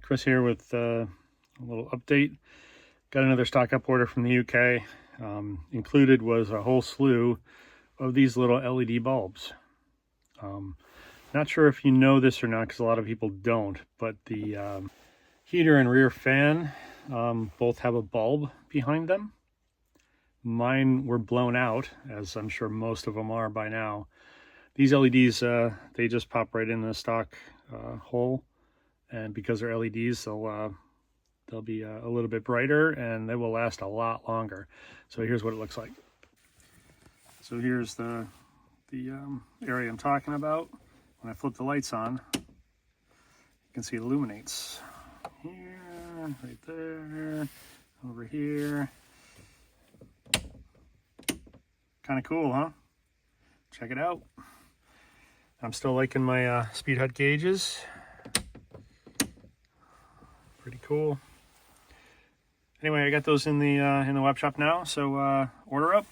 Chris here with a little update. Got another stock up order from the UK. Included was a whole slew of these little LED bulbs. Not sure if you know this or not, because a lot of people don't, but the heater and rear fan both have a bulb behind them. Mine were blown out, as I'm sure most of them are by now. These LEDs, they just pop right in the stock hole, and because they're LEDs, they'll be a little bit brighter and they will last a lot longer. So here's what it looks like. So here's the area I'm talking about. When I flip the lights on, you can see it illuminates. Here, right there, over here. Kind of cool, huh? Check it out. I'm still liking my speed hut gauges. Pretty cool. Anyway, I got those in the web shop now, so order up.